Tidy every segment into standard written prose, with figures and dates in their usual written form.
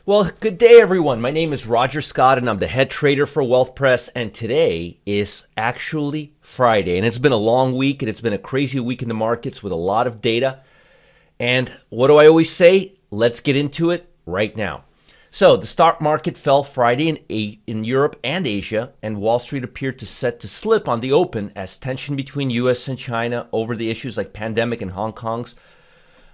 Well, good day, everyone. My name is Roger Scott, and I'm the head trader for Wealth Press. And today is actually Friday, and it's been a long week, and it's been a crazy week in the markets with a lot of data. And what do I always say? Let's get into it right now. So the stock market fell Friday in Europe and Asia, and Wall Street appeared set to slip on the open as tension between U.S. and China over the issues like pandemic and Hong Kong's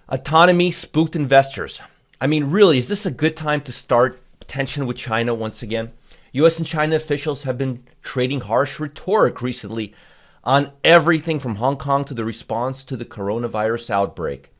autonomy spooked investors. I mean, really, is this a good time to start tension with China once again? U.S. and China officials have been trading harsh rhetoric recently on everything from Hong Kong to the response to the coronavirus outbreak.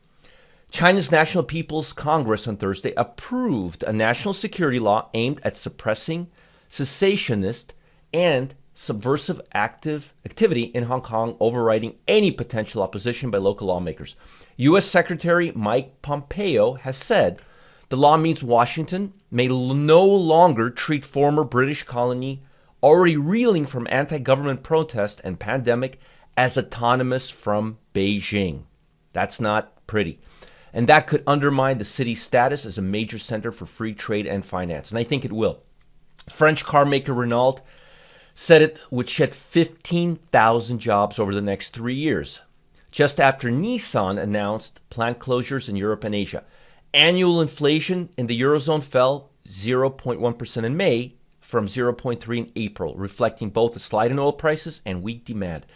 China's National People's Congress on Thursday approved a national security law aimed at suppressing cessationist and subversive activity in Hong Kong, overriding any potential opposition by local lawmakers. U.S. Secretary Mike Pompeo has said the law means Washington may no longer treat former British colony, already reeling from anti-government protest and pandemic, as autonomous from Beijing. That's not pretty. And that could undermine the city's status as a major center for free trade and finance. And I think it will. French car maker Renault said it would shed 15,000 jobs over the next 3 years, just after Nissan announced plant closures in Europe and Asia. Annual inflation in the Eurozone fell 0.1% in May from 0.3% in April, reflecting both a slide in oil prices and weak demand.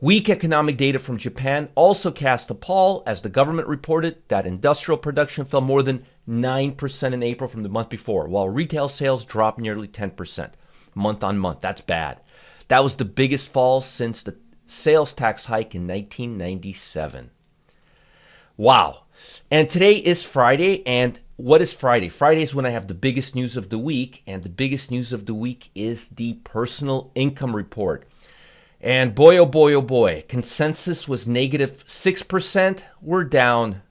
Weak economic data from Japan also cast a pall as the government reported that industrial production fell more than 9% in April from the month before, while retail sales dropped nearly 10% month on month. That's bad. That was the biggest fall since the sales tax hike in 1997. Wow. And today is Friday, and what is Friday? Friday is when I have the biggest news of the week, and the biggest news of the week is the personal income report. And boy, oh boy, oh boy, consensus was negative 6%. We're down.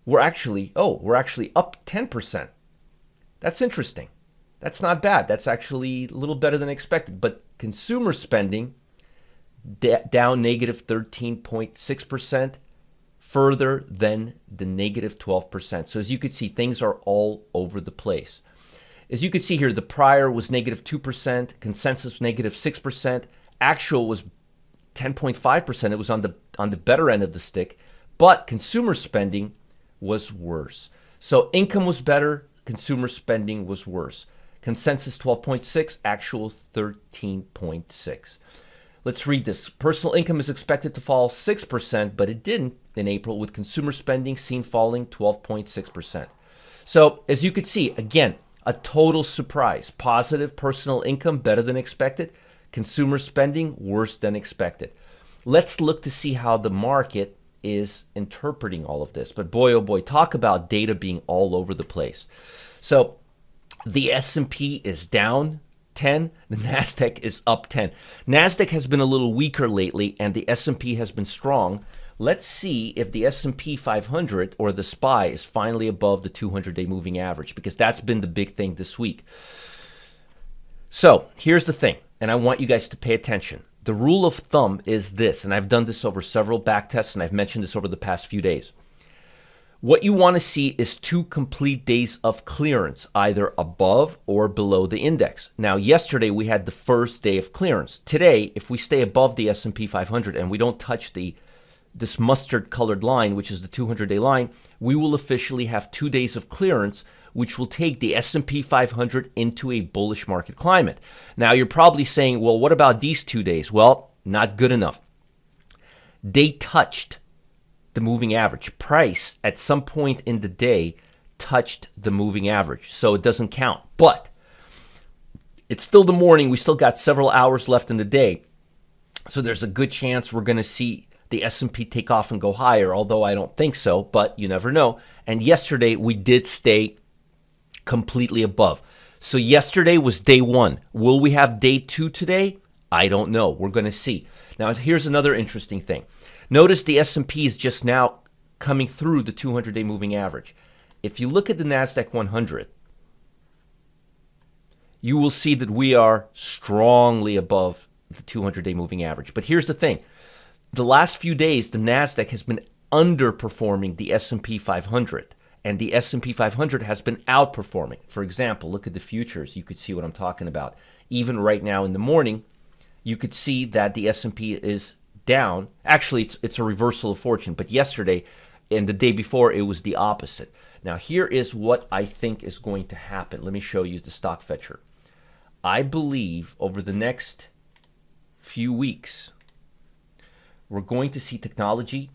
We're actually up 10%. That's interesting. That's not bad. That's actually a little better than expected. But consumer spending down negative 13.6%, further than the negative 12%. So as you can see, things are all over the place. As you can see here, the prior was negative 2%, consensus negative 6%, actual was 10.5%. It was on the better end of the stick, but consumer spending was worse. So income was better, consumer spending was worse. Consensus 12.6, actual 13.6. Let's read this. Personal income is expected to fall 6%, but it didn't in April, with consumer spending seen falling 12.6%. So as you could see, again, a total surprise. Positive personal income, better than expected. Consumer spending, worse than expected. Let's look to see how the market is interpreting all of this. But boy, oh boy, talk about data being all over the place. So the S&P is down 10, the Nasdaq is up 10. Nasdaq has been a little weaker lately, and the S&P has been strong. Let's see if the S&P 500 or the SPY is finally above the 200-day moving average, because that's been the big thing this week. So here's the thing, and I want you guys to pay attention. The rule of thumb is this, and I've done this over several back tests, and I've mentioned this over the past few days. What you want to see is 2 complete days of clearance, either above or below the index. Now, yesterday we had the first day of clearance. Today, if we stay above the S&P 500 and we don't touch this mustard-colored line, which is the 200-day line, we will officially have 2 days of clearance, which will take the S&P 500 into a bullish market climate. Now, you're probably saying, well, what about these 2 days? Well, not good enough. They touched the moving average. Price at some point in the day touched the moving average, so it doesn't count. But it's still the morning. We still got several hours left in the day, so there's a good chance we're going to see the S&P take off and go higher, although I don't think so, but you never know. And yesterday we did stay completely above. So yesterday was day 1. Will we have day 2 today? I don't know. We're going to see. Now, here's another interesting thing. Notice the S&P is just now coming through the 200-day moving average. If you look at the NASDAQ 100, you will see that we are strongly above the 200-day moving average. But here's the thing. The last few days, the NASDAQ has been underperforming the S&P 500. and the S&P 500 has been outperforming. For example, look at the futures. You could see what I'm talking about. Even right now in the morning, you could see that the S&P is down. Actually, it's a reversal of fortune, but yesterday and the day before, it was the opposite. Now, here is what I think is going to happen. Let me show you the stock fetcher. I believe over the next few weeks, we're going to see technology.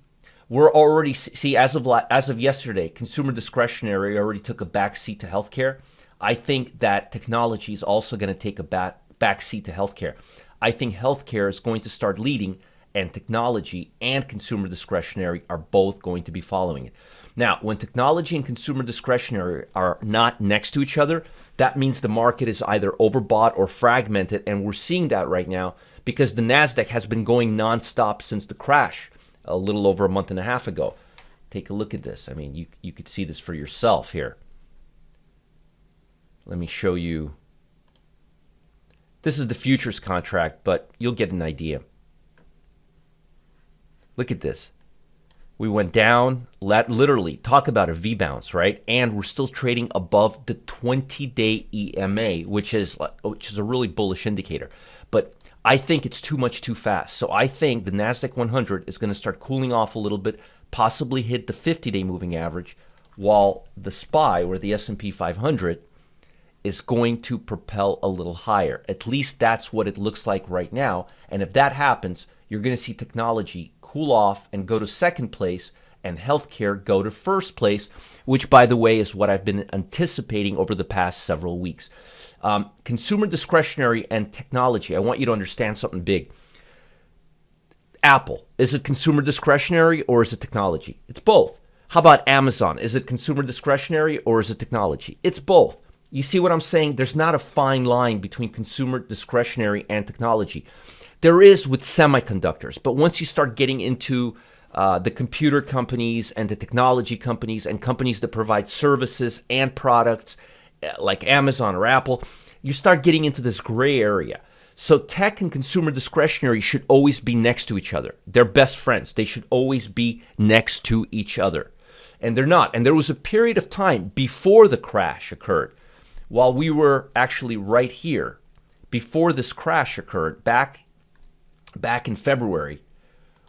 We're already as of yesterday, consumer discretionary already took a back seat to healthcare. I think that technology is also going to take a back seat to healthcare. I think healthcare is going to start leading, and technology and consumer discretionary are both going to be following it. Now, when technology and consumer discretionary are not next to each other, that means the market is either overbought or fragmented, and we're seeing that right now because the NASDAQ has been going nonstop since the crash a little over a month and a half ago. Take a look at this. I mean, you could see this for yourself here. Let me show you. This is the futures contract, but you'll get an idea. Look at this. We went down, literally, talk about a V-bounce, right? And we're still trading above the 20-day EMA, which is a really bullish indicator. But I think it's too much too fast. So I think the NASDAQ 100 is going to start cooling off a little bit, possibly hit the 50-day moving average, while the SPY, or the S&P 500, is going to propel a little higher. At least that's what it looks like right now. And if that happens, you're going to see technology cool off and go to second place, and healthcare go to first place, which, by the way, is what I've been anticipating over the past several weeks. Consumer discretionary and technology. I want you to understand something big. Apple, is it consumer discretionary or is it technology? It's both. How about Amazon? Is it consumer discretionary or is it technology? It's both. You see what I'm saying? There's not a fine line between consumer discretionary and technology. There is with semiconductors, but once you start getting into the computer companies and the technology companies and companies that provide services and products like Amazon or Apple, you start getting into this gray area. So tech and consumer discretionary should always be next to each other. They're best friends. They should always be next to each other. And they're not. And there was a period of time before the crash occurred, while we were actually right here, before this crash occurred, back in February,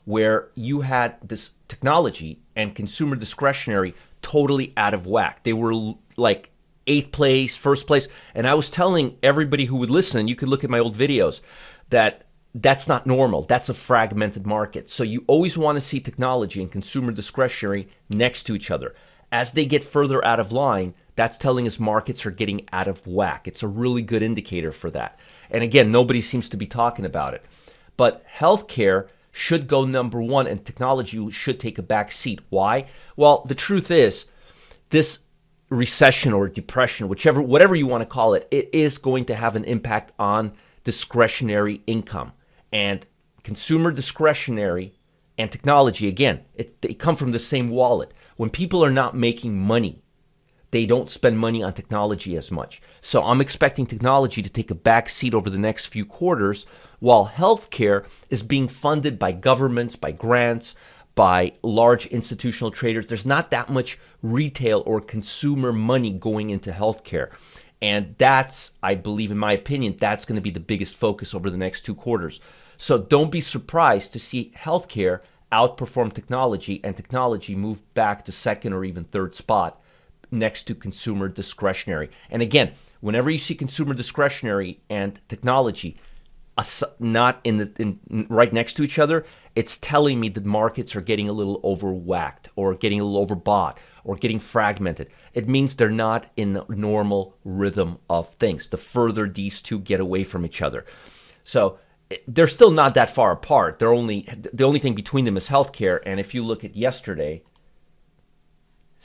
where you had this technology and consumer discretionary totally out of whack. They were like 8th place, 1st place. And I was telling everybody who would listen, and you could look at my old videos, that that's not normal. That's a fragmented market. So you always want to see technology and consumer discretionary next to each other. As they get further out of line, that's telling us markets are getting out of whack. It's a really good indicator for that. And again, nobody seems to be talking about it. But healthcare should go number one, and technology should take a back seat. Why? Well, the truth is, this recession or depression, whatever you want to call it, it is going to have an impact on discretionary income. And consumer discretionary and technology, again, they come from the same wallet. When people are not making money, they don't spend money on technology as much. So I'm expecting technology to take a back seat over the next few quarters, while healthcare is being funded by governments, by grants, by large institutional traders. There's not that much retail or consumer money going into healthcare. And that's, I believe, in my opinion, that's going to be the biggest focus over the next 2 quarters. So don't be surprised to see healthcare outperform technology and technology move back to second or even third spot next to consumer discretionary. And again, whenever you see consumer discretionary and technology not right next to each other, it's telling me that markets are getting a little overwhacked or getting a little overbought or getting fragmented. It means they're not in the normal rhythm of things. The further these two get away from each other. So they're still not that far apart. The only thing between them is healthcare. And if you look at yesterday,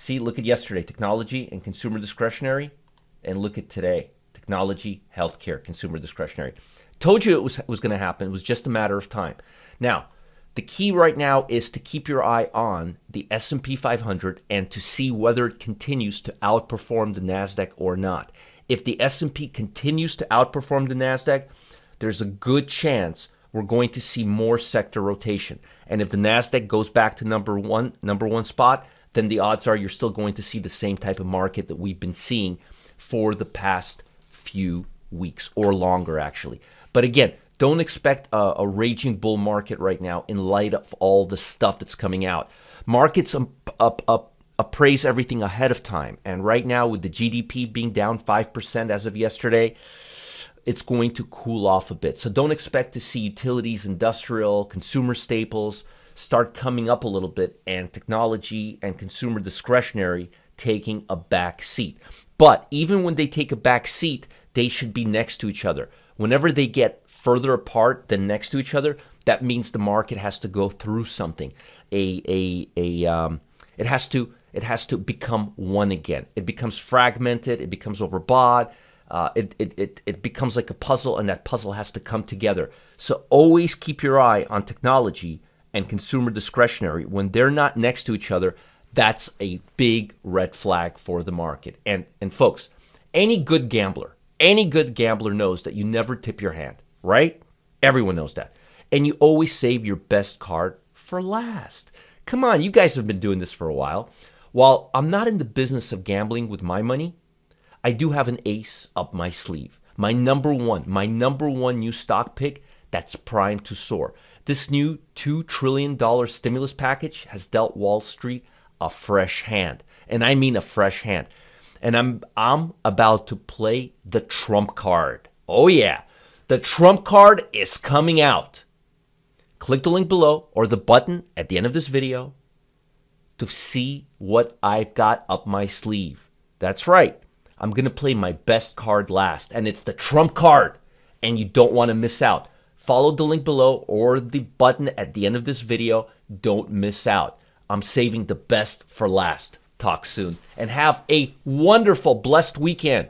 look at yesterday, technology and consumer discretionary, and look at today, technology, healthcare, consumer discretionary. Told you it was going to happen. It was just a matter of time. Now, the key right now is to keep your eye on the S&P 500 and to see whether it continues to outperform the NASDAQ or not. If the S&P continues to outperform the NASDAQ, there's a good chance we're going to see more sector rotation. And if the NASDAQ goes back to number one spot, then the odds are you're still going to see the same type of market that we've been seeing for the past few weeks or longer, actually. But again, don't expect a raging bull market right now in light of all the stuff that's coming out. Markets appraise everything ahead of time. And right now, with the GDP being down 5% as of yesterday, it's going to cool off a bit. So don't expect to see utilities, industrial, consumer staples start coming up a little bit, and technology and consumer discretionary taking a back seat. But even when they take a back seat, they should be next to each other. Whenever they get further apart than next to each other, that means the market has to go through something. It has to become one again. It becomes fragmented. It becomes overbought. It becomes like a puzzle, and that puzzle has to come together. So always keep your eye on technology and consumer discretionary. When they're not next to each other, that's a big red flag for the market. And folks, any good gambler knows that you never tip your hand, right? Everyone knows that. And you always save your best card for last. Come on, you guys have been doing this for a while. While I'm not in the business of gambling with my money, I do have an ace up my sleeve. My number one new stock pick that's primed to soar. This new $2 trillion stimulus package has dealt Wall Street a fresh hand. And I mean a fresh hand. And I'm about to play the trump card. Oh yeah, the trump card is coming out. Click the link below or the button at the end of this video to see what I've got up my sleeve. That's right. I'm going to play my best card last, and it's the trump card, and you don't want to miss out. Follow the link below or the button at the end of this video. Don't miss out. I'm saving the best for last. Talk soon, and have a wonderful, blessed weekend.